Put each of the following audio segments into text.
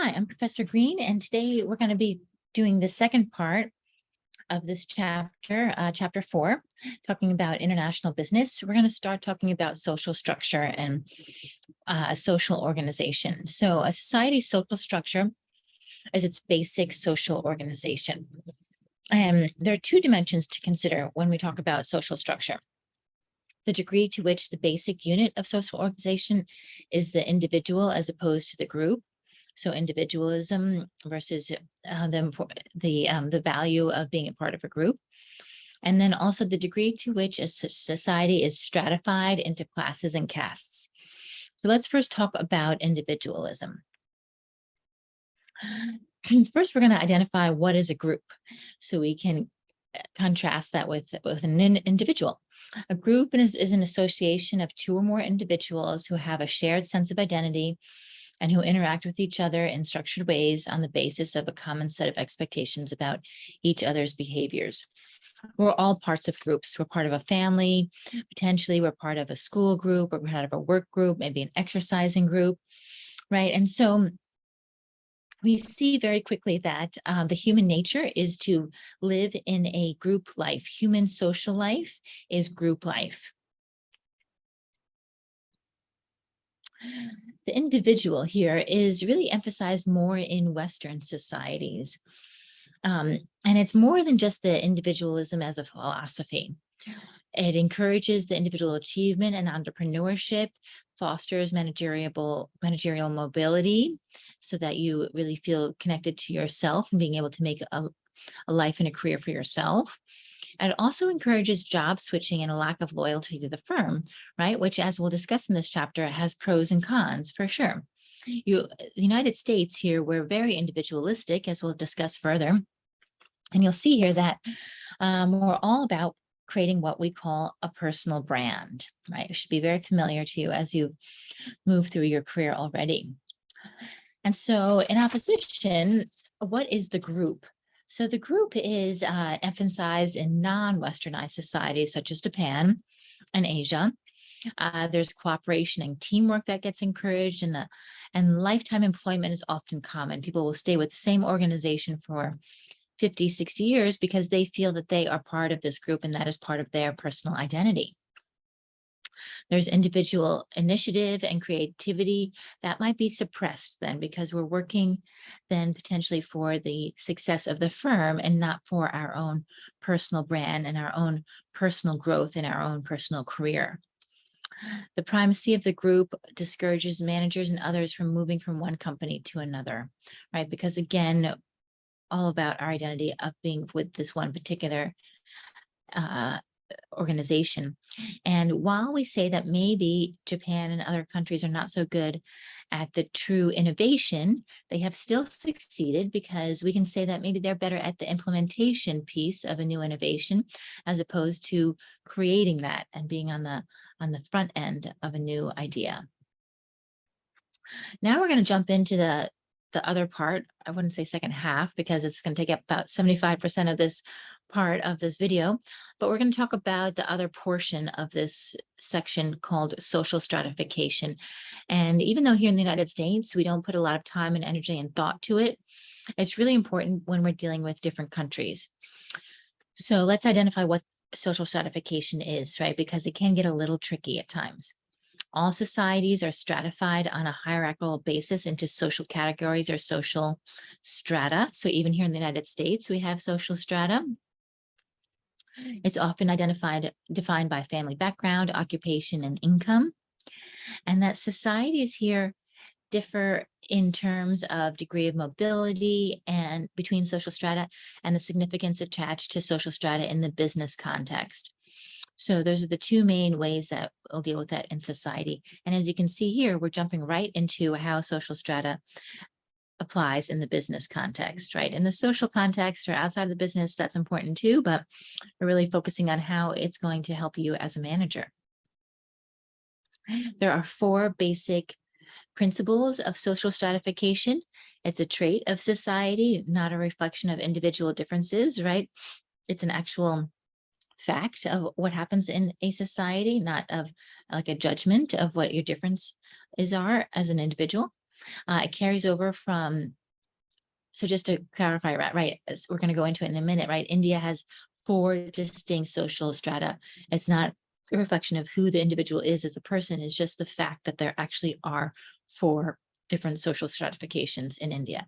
Hi, I'm Professor Green, and today we're going to be doing the second part of this chapter, chapter 4, talking about international business. We're going to start talking about social structure and a social organization. So a society's social structure is its basic social organization. And there are two dimensions to consider when we talk about social structure. The degree to which the basic unit of social organization is the individual as opposed to the group. So individualism versus the value of being a part of a group. And then also the degree to which a society is stratified into classes and castes. So let's first talk about individualism. First, we're going to identify what is a group, so we can contrast that with an individual. A group is an association of two or more individuals who have a shared sense of identity and who interact with each other in structured ways on the basis of a common set of expectations about each other's behaviors. We're all parts of groups. We're part of a family. Potentially, we're part of a school group, or we're part of a work group, maybe an exercising group, right? And so we see very quickly that the human nature is to live in a group life. Human social life is group life. The individual here is really emphasized more in Western societies. And it's more than just the individualism as a philosophy. It encourages the individual achievement and entrepreneurship, fosters managerial mobility so that you really feel connected to yourself and being able to make a life and a career for yourself. And it also encourages job switching and a lack of loyalty to the firm, right? Which, as we'll discuss in this chapter, has pros and cons for sure. The United States here, we're very individualistic, as we'll discuss further. And you'll see here that we're all about creating what we call a personal brand, right? It should be very familiar to you as you move through your career already. And so in opposition, what is the group? So the group is emphasized in non-Westernized societies such as Japan and Asia. There's cooperation and teamwork that gets encouraged, and lifetime employment is often common. People will stay with the same organization for 50, 60 years because they feel that they are part of this group and that is part of their personal identity. There's individual initiative and creativity that might be suppressed then because we're working then potentially for the success of the firm and not for our own personal brand and our own personal growth in our own personal career. The primacy of the group discourages managers and others from moving from one company to another, right? Because again, all about our identity of being with this one particular organization. And while we say that maybe Japan and other countries are not so good at the true innovation, they have still succeeded because we can say that maybe they're better at the implementation piece of a new innovation as opposed to creating that and being on the front end of a new idea. Now we're going to jump into the other part. I wouldn't say second half because it's going to take up about 75% of this part of this video, but we're going to talk about the other portion of this section called social stratification. And even though here in the United States, we don't put a lot of time and energy and thought to it, it's really important when we're dealing with different countries. So let's identify what social stratification is, right? Because it can get a little tricky at times. All societies are stratified on a hierarchical basis into social categories or social strata. So even here in the United States, we have social strata. It's often defined by family background, occupation, and income. And that societies here differ in terms of degree of mobility and between social strata and the significance attached to social strata in the business context. So those are the two main ways that we'll deal with that in society. And as you can see here, we're jumping right into how social strata applies in the business context, right? In the social context or outside of the business, that's important too, but we're really focusing on how it's going to help you as a manager. There are 4 basic principles of social stratification. It's a trait of society, not a reflection of individual differences, right? It's an actual fact of what happens in a society, not of like a judgment of what your differences are as an individual. It carries over from, so just to clarify, right, as we're going to go into it in a minute, right? India has 4 distinct social strata. It's not a reflection of who the individual is as a person, it's just the fact that there actually are 4 different social stratifications in India.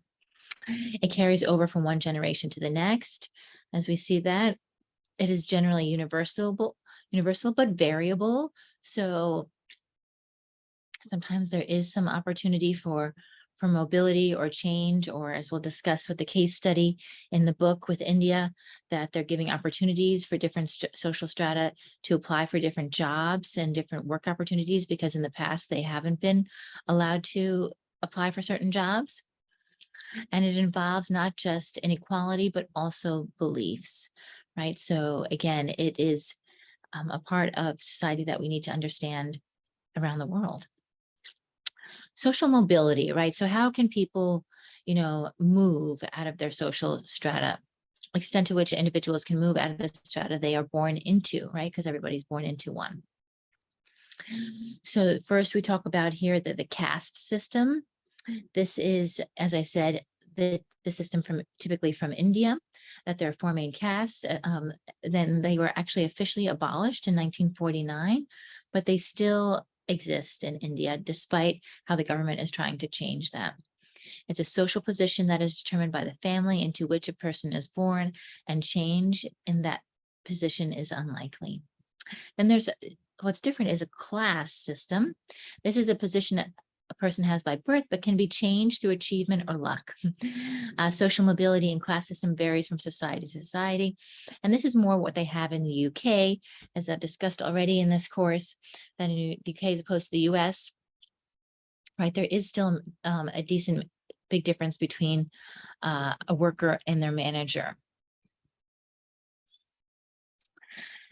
It carries over from one generation to the next. As we see that, it is generally universal but variable. So sometimes there is some opportunity for mobility or change, or as we'll discuss with the case study in the book with India, that they're giving opportunities for different social strata to apply for different jobs and different work opportunities, because in the past they haven't been allowed to apply for certain jobs. And it involves not just inequality, but also beliefs, right? So again, it is a part of society that we need to understand around the world. Social mobility, right? So how can people, move out of their social strata? Extent to which individuals can move out of the strata they are born into, right? Because everybody's born into one. So first we talk about here the caste system. This is, as I said, the system typically from India, that there are 4 main castes. Then they were actually officially abolished in 1949, but they still exist in India, despite how the government is trying to change that. It's a social position that is determined by the family into which a person is born, and change in that position is unlikely. Then there's what's different is a class system. This is a position that a person has by birth, but can be changed through achievement or luck. Social mobility and class system varies from society to society. And this is more what they have in the UK, as I've discussed already in this course, than in the UK as opposed to the US. Right, there is still a decent big difference between a worker and their manager.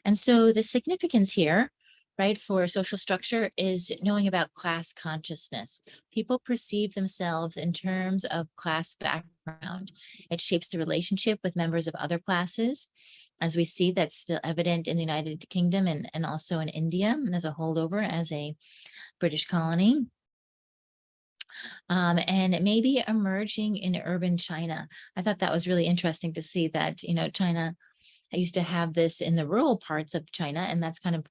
And so the significance here, right, for social structure is knowing about class consciousness. People perceive themselves in terms of class background. It shapes the relationship with members of other classes. As we see, that's still evident in the United Kingdom and also in India, and as a holdover as a British colony. And it may be emerging in urban China. I thought that was really interesting to see that, China, I used to have this in the rural parts of China, and that's kind of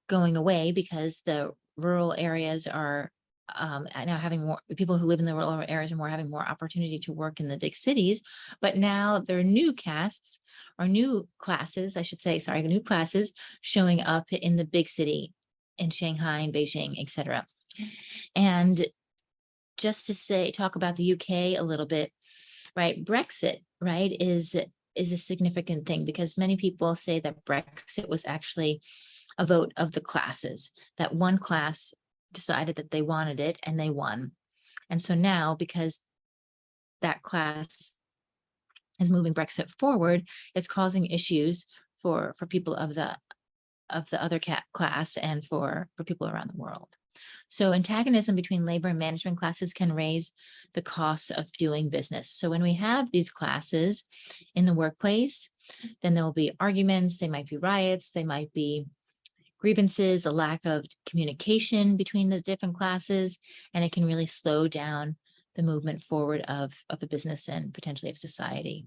going away because the rural areas are now having more people who live in the rural areas are having more opportunity to work in the big cities. But now there are new castes or new classes, I should say, sorry, new classes showing up in the big city in Shanghai and Beijing, etc. And just to talk about the UK a little bit, right? Brexit, right, is a significant thing, because many people say that Brexit was actually a vote of the classes, that one class decided that they wanted it and they won. And so now, because that class is moving Brexit forward, it's causing issues for people of the other class and for people around the world. So antagonism between labor and management classes can raise the costs of doing business. So when we have these classes in the workplace, then there will be arguments, they might be riots, they might be grievances, a lack of communication between the different classes, and it can really slow down the movement forward of a business and potentially of society.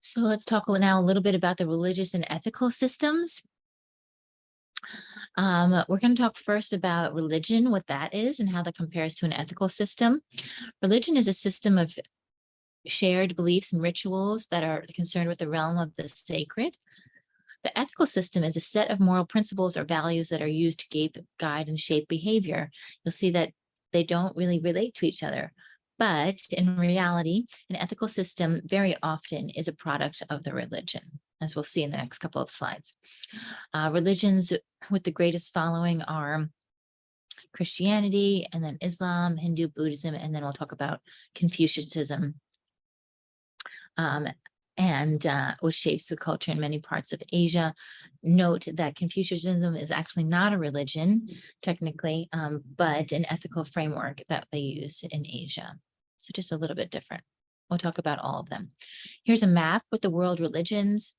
So let's talk now a little bit about the religious and ethical systems. We're going to talk first about religion, what that is, and how that compares to an ethical system. Religion is a system of shared beliefs and rituals that are concerned with the realm of the sacred. The ethical system is a set of moral principles or values that are used to guide and shape behavior. You'll see that they don't really relate to each other. But in reality, an ethical system very often is a product of the religion, as we'll see in the next couple of slides. Religions with the greatest following are Christianity, and then Islam, Hindu, Buddhism, and then we'll talk about Confucianism, which shapes the culture in many parts of Asia. Note that Confucianism is actually not a religion, technically, but an ethical framework that they use in Asia. So just a little bit different. We'll talk about all of them. Here's a map with the world religions.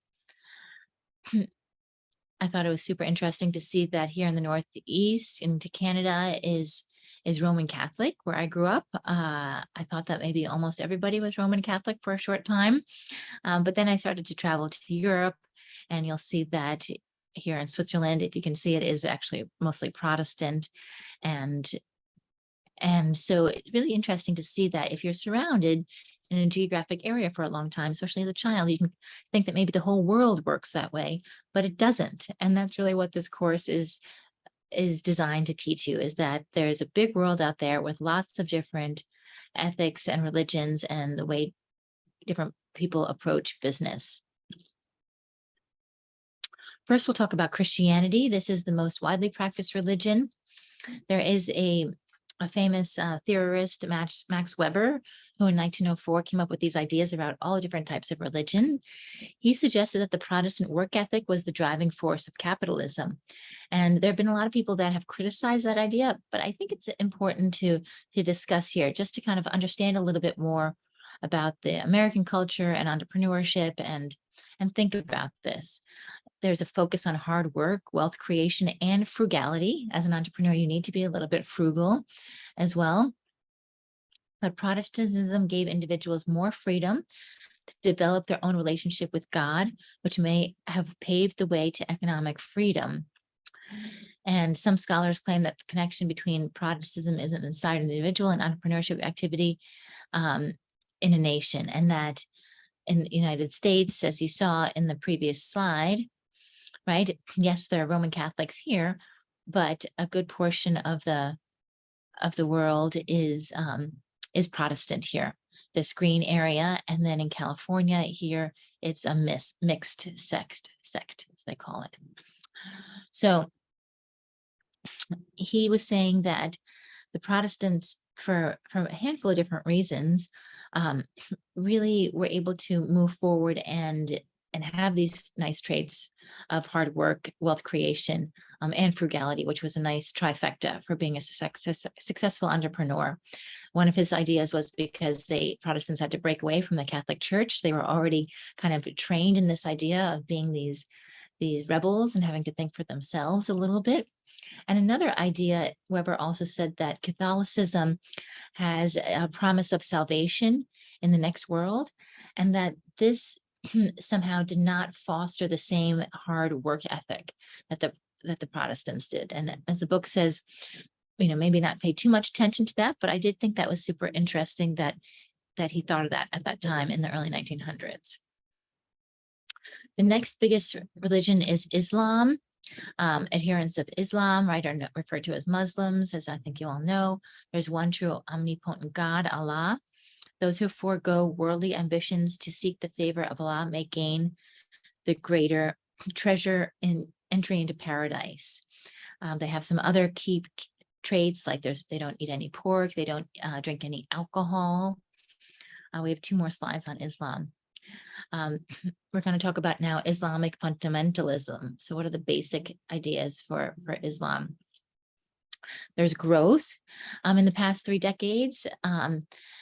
I thought it was super interesting to see that here in the Northeast into Canada is is Roman Catholic, where I grew up. I thought that maybe almost everybody was Roman Catholic for a short time. But then I started to travel to Europe, and you'll see that here in Switzerland, if you can see it, is actually mostly Protestant. And so it's really interesting to see that if you're surrounded in a geographic area for a long time, especially as a child, you can think that maybe the whole world works that way, but it doesn't. And that's really what this course is designed to teach you, is that there's a big world out there with lots of different ethics and religions and the way different people approach business. First, we'll talk about Christianity. This is the most widely practiced religion. There is a famous theorist, Max Weber, who in 1904 came up with these ideas about all the different types of religion. He suggested that the Protestant work ethic was the driving force of capitalism. And there have been a lot of people that have criticized that idea, but I think it's important to discuss here, just to kind of understand a little bit more about the American culture and entrepreneurship, and think about this. There's a focus on hard work, wealth creation, and frugality. As an entrepreneur, you need to be a little bit frugal as well. But Protestantism gave individuals more freedom to develop their own relationship with God, which may have paved the way to economic freedom. And some scholars claim that the connection between Protestantism is inside an individual and entrepreneurship activity in a nation, and that in the United States, as you saw in the previous slide, right? Yes, there are Roman Catholics here, but a good portion of the world is Protestant here, this green area. And then in California here, it's a mixed sect, as they call it. So he was saying that the Protestants, for a handful of different reasons, really were able to move forward and have these nice traits of hard work, wealth creation, and frugality, which was a nice trifecta for being a successful entrepreneur. One of his ideas was because Protestants had to break away from the Catholic Church. They were already kind of trained in this idea of being these rebels and having to think for themselves a little bit. And another idea, Weber also said that Catholicism has a promise of salvation in the next world, and that this somehow did not foster the same hard work ethic that the Protestants did. And as the book says, maybe not pay too much attention to that, but I did think that was super interesting that he thought of that at that time in the early 1900s. The next biggest religion is Islam. Adherents of Islam, right, are referred to as Muslims, as I think you all know. There's one true omnipotent God, Allah. Those who forego worldly ambitions to seek the favor of Allah may gain the greater treasure in entry into paradise. They have some other key traits, like they don't eat any pork, they don't drink any alcohol. We have 2 more slides on Islam. We're going to talk about now Islamic fundamentalism. So what are the basic ideas for Islam? There's growth in the past 3 decades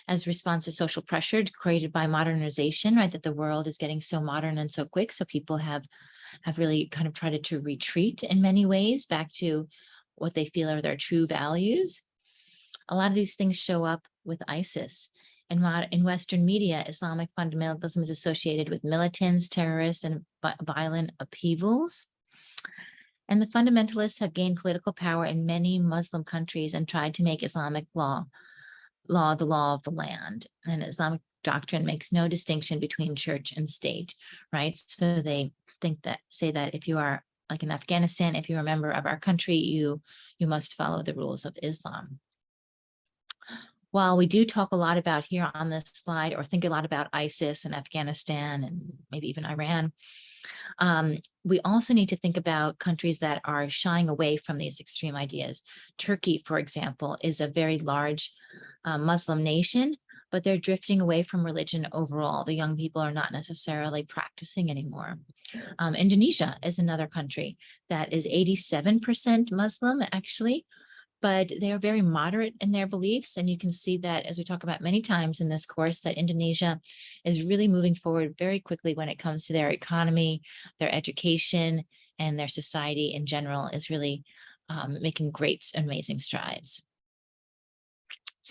as response to social pressure created by modernization, right? That the world is getting so modern and so quick. So people have really kind of tried to retreat in many ways back to what they feel are their true values. A lot of these things show up with ISIS. In Western media, Islamic fundamentalism is associated with militants, terrorists, and violent upheavals. And the fundamentalists have gained political power in many Muslim countries and tried to make Islamic law the law of the land. And Islamic doctrine makes no distinction between church and state, right? So they say that if you are, like in Afghanistan, if you're a member of our country, you must follow the rules of Islam. While we do talk a lot about here on this slide, or think a lot about ISIS and Afghanistan and maybe even Iran, we also need to think about countries that are shying away from these extreme ideas. Turkey, for example, is a very large Muslim nation, but they're drifting away from religion overall. The young people are not necessarily practicing anymore. Indonesia is another country that is 87% Muslim, actually, but they are very moderate in their beliefs. And you can see that, as we talk about many times in this course, that Indonesia is really moving forward very quickly when it comes to their economy, their education, and their society in general is really making great, amazing strides.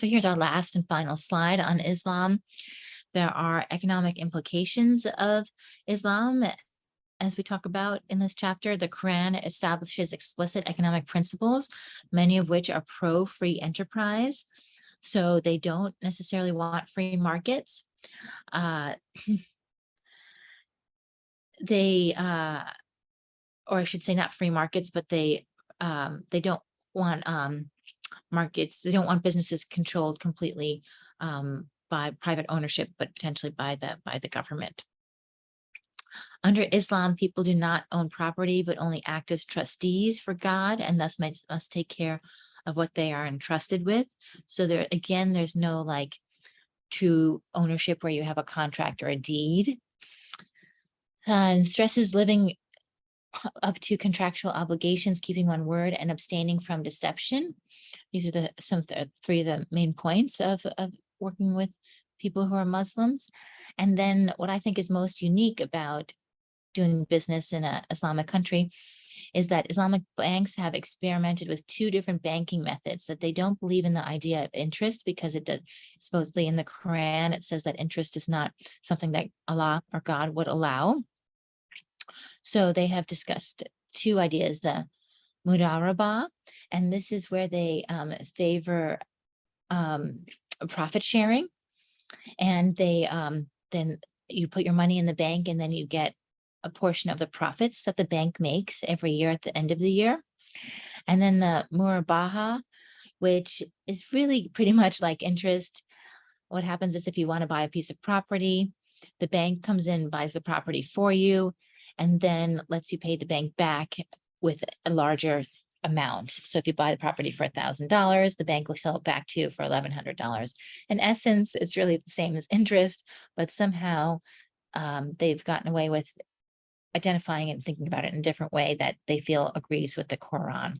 So here's our last and final slide on Islam. There are economic implications of Islam. As we talk about in this chapter, the Quran establishes explicit economic principles, many of which are pro-free enterprise. So they don't necessarily want free markets. Uh, or I should say not free markets, but they don't want markets. They don't want businesses controlled completely by private ownership, but potentially by the government. Under Islam, people do not own property, but only act as trustees for God, and thus must take care of what they are entrusted with. So there, again, there's no like true ownership where you have a contract or a deed. And stresses living up to contractual obligations, keeping one word, and abstaining from deception. These are three of the main points of working with people who are Muslims. And then what I think is most unique about doing business in an Islamic country is that Islamic banks have experimented with two different banking methods, that they don't believe in the idea of interest because it does, supposedly in the Quran, it says that interest is not something that Allah or God would allow. So they have discussed two ideas, the mudaraba, and this is where they favor profit sharing, and they then you put your money in the bank and then you get a portion of the profits that the bank makes every year at the end of the year. And then the murabaha, which is really pretty much like interest. What happens is if you want to buy a piece of property, the bank comes in, buys the property for you, and then lets you pay the bank back with a larger amount. So if you buy the property for $1,000, the bank will sell it back to you for $1,100. In essence, it's really the same as interest, but somehow they've gotten away with identifying and thinking about it in a different way that they feel agrees with the Quran.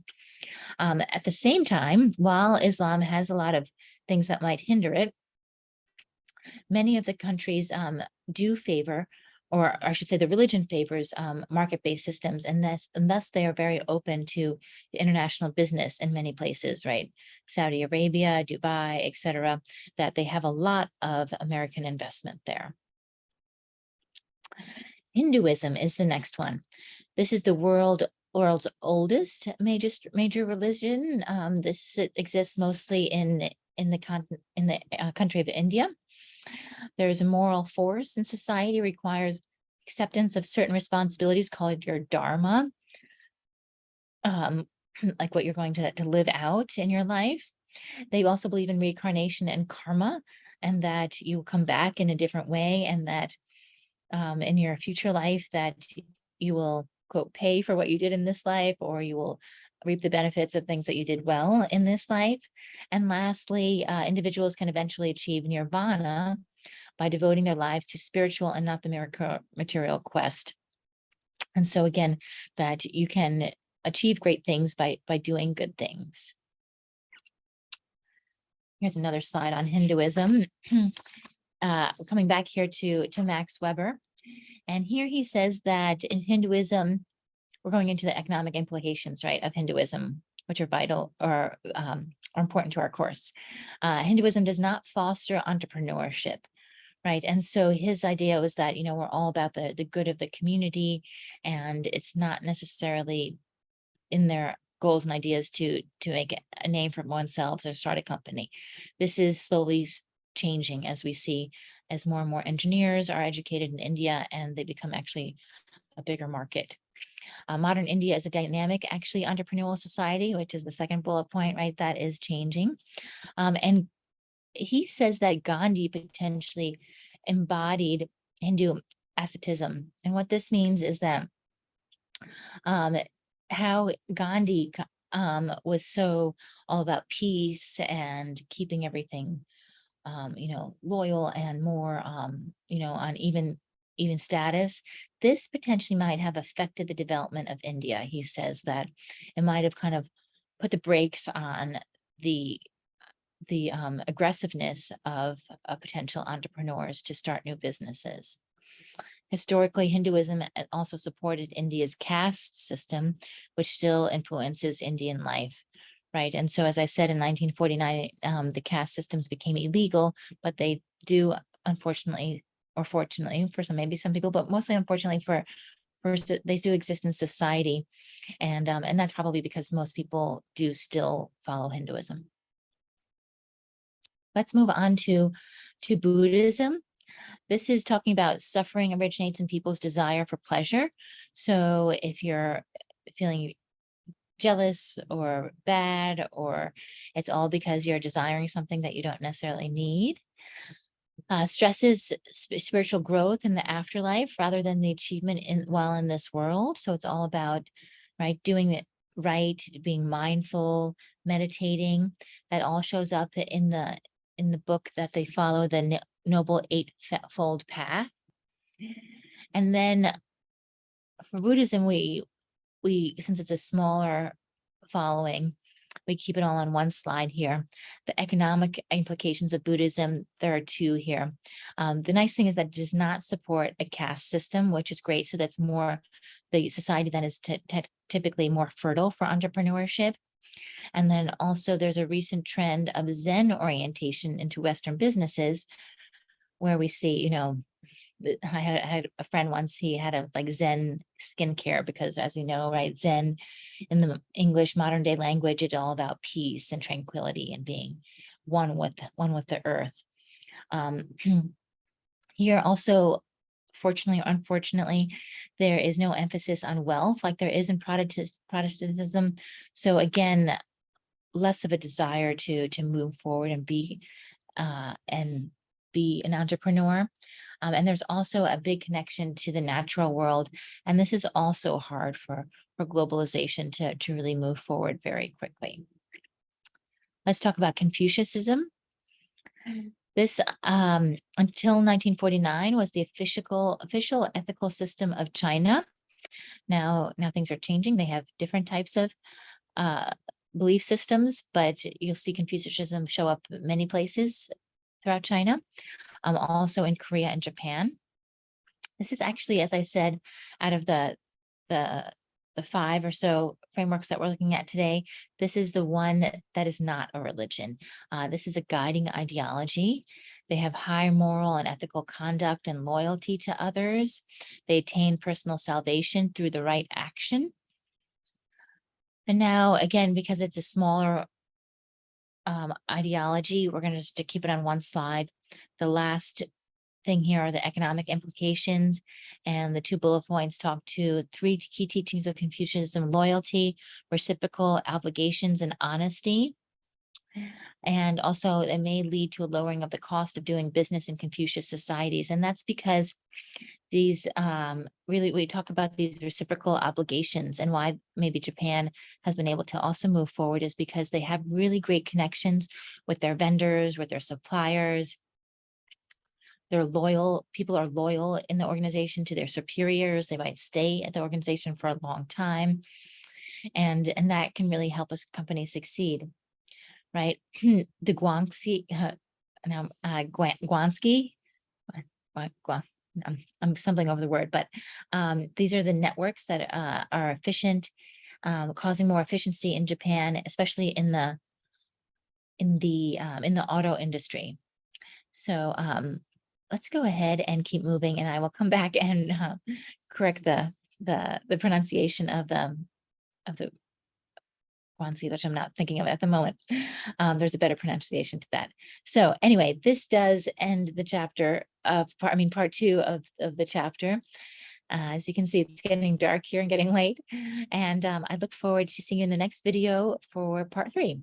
At the same time, while Islam has a lot of things that might hinder it, many of the countries do favor, or I should say the religion favors market-based systems, and thus they are very open to international business in many places, right? Saudi Arabia, Dubai, etc., that they have a lot of American investment there. Hinduism is the next one. This is the world's oldest major religion. This exists mostly in the country of India. There's a moral force in society, requires acceptance of certain responsibilities called your dharma, like what you're going to live out in your life. They also believe in reincarnation and karma, and that you come back in a different way, and that in your future life that you will, quote, pay for what you did in this life, or you will reap the benefits of things that you did well in this life. And lastly, individuals can eventually achieve nirvana by devoting their lives to spiritual and not the material quest. And so again, that you can achieve great things by doing good things. Here's another slide on Hinduism. Coming back here to Max Weber. And here he says that in Hinduism, we're going into the economic implications, right, of Hinduism, which are vital or are important to our course. Hinduism does not foster entrepreneurship, right? And so his idea was that, we're all about the good of the community, and it's not necessarily in their goals and ideas to make a name for oneself or start a company. This is slowly changing, as we see, as more and more engineers are educated in India and they become actually a bigger market. Modern India is a dynamic, actually entrepreneurial society, which is the second bullet point, right? That is changing. And he says that Gandhi potentially embodied Hindu asceticism. And what this means is that how Gandhi was so all about peace and keeping everything loyal and more, on even status. This potentially might have affected the development of India. He says that it might have kind of put the brakes on the aggressiveness of potential entrepreneurs to start new businesses. Historically, Hinduism also supported India's caste system, which still influences Indian life, right? And so, as I said, in 1949, the caste systems became illegal, but they do, unfortunately, or fortunately for some, maybe some people, but mostly unfortunately they do exist in society. And that's probably because most people do still follow Hinduism. Let's move on to Buddhism. This is talking about suffering originates in people's desire for pleasure. So if you're feeling jealous or bad, or it's all because you're desiring something that you don't necessarily need. Stresses spiritual growth in the afterlife rather than the achievement while in this world. So it's all about, right, doing it right, being mindful, meditating. That all shows up in the book that they follow, the Noble Eightfold Path. And then for Buddhism, we since it's a smaller following, we keep it all on one slide here. The economic implications of Buddhism, there are two here. The nice thing is that it does not support a caste system, which is great. So that's more the society that is typically more fertile for entrepreneurship. And then also there's a recent trend of Zen orientation into Western businesses, where we see, I had a friend once, he had a like Zen skincare because, as you know, right, Zen in the English modern day language, it's all about peace and tranquility and being one with the earth. Here also, fortunately or unfortunately, there is no emphasis on wealth like there is in Protestantism. So again, less of a desire to move forward and be an entrepreneur. And there's also a big connection to the natural world. And this is also hard for globalization to really move forward very quickly. Let's talk about Confucianism. This, until 1949, was the official ethical system of China. Now things are changing. They have different types of belief systems, but you'll see Confucianism show up many places throughout China, also in Korea and Japan. This is actually, as I said, out of the 5 or so frameworks that we're looking at today, this is the one that is not a religion. This is a guiding ideology. They have high moral and ethical conduct and loyalty to others. They attain personal salvation through the right action. And now, again, because it's a smaller ideology, we're going to just keep it on one slide. The last thing here are the economic implications, and the 2 bullet points talk to 3 key teachings of Confucianism: loyalty, reciprocal obligations, and honesty. And also it may lead to a lowering of the cost of doing business in Confucius societies. And that's because these really, we talk about these reciprocal obligations, and why maybe Japan has been able to also move forward is because they have really great connections with their vendors, with their suppliers. They're loyal. People are loyal in the organization to their superiors. They might stay at the organization for a long time. And that can really help a company succeed, right? The Guangxi, Guansky, I'm stumbling over the word, but these are the networks that are efficient, causing more efficiency in Japan, especially in the auto industry. So let's go ahead and keep moving, and I will come back and correct the pronunciation of the Guanxi, which I'm not thinking of at the moment. There's a better pronunciation to that. So anyway, this does end the chapter of part 2 of the chapter. As you can see, it's getting dark here and getting late, and I look forward to seeing you in the next video for part 3.